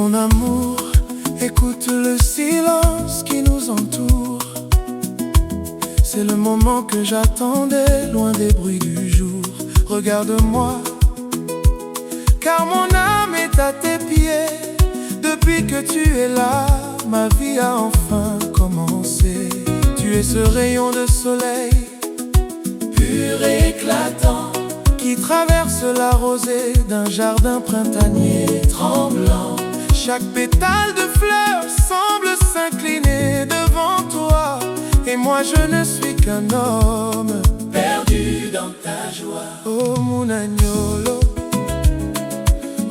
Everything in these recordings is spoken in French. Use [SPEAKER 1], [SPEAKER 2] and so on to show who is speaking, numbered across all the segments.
[SPEAKER 1] Mon amour, écoute le silence qui nous entoure. C'est le moment que j'attendais, loin des bruits du jour. Regarde-moi, car mon âme est à tes pieds. Depuis que tu es là, ma vie a enfin commencé. Tu es ce rayon de soleil, pur et éclatant, qui traverse la rosée d'un jardin printanier tremblant. Chaque pétale de fleur semble s'incliner devant toi. Et moi je ne suis qu'un homme perdu dans ta joie. Oh mon agnolo,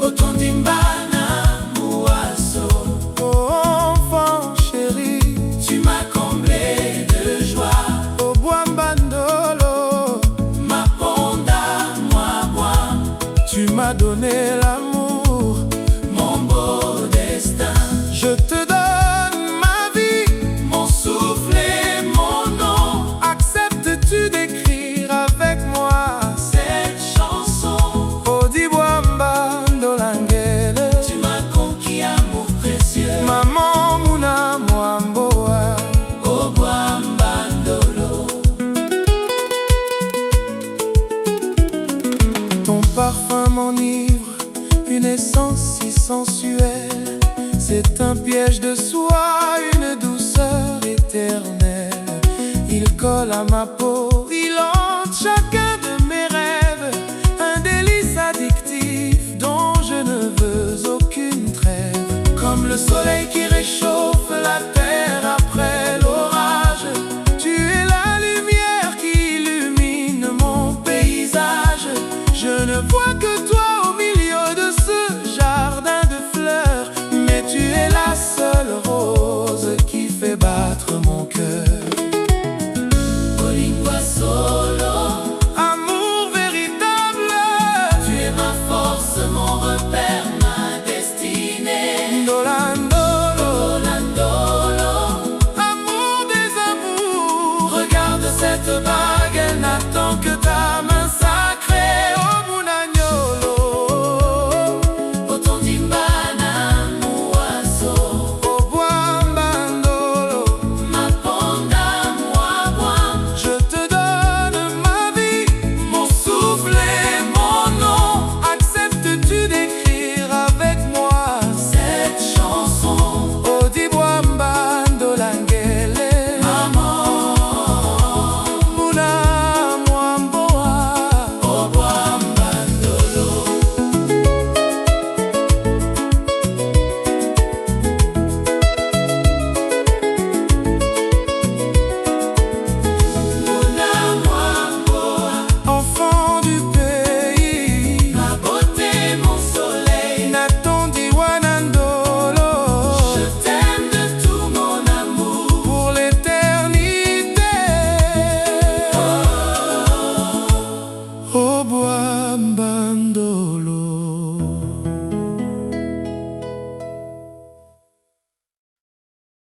[SPEAKER 1] Otondimbana Mouasso. Oh enfant chéri, tu m'as comblé de joie. Oh Boambandolo, ma ponda moi bois. Tu m'as donné l'amour, mon beau destin. Je te donne ma vie, mon souffle et mon nom. Acceptes-tu d'écrire avec moi cette chanson? Oh Dibwamba Ndolangele, tu m'as conquis amour précieux. Maman Mouna Mwamboa, oh Bwamba Ndolo. Ton parfum m'enivre, une essence si sensuelle. C'est un piège de soie, une douceur éternelle. Il colle à ma peau, il hante chacun de mes rêves. Un délice addictif dont je ne veux aucune trêve. Comme le soleil qui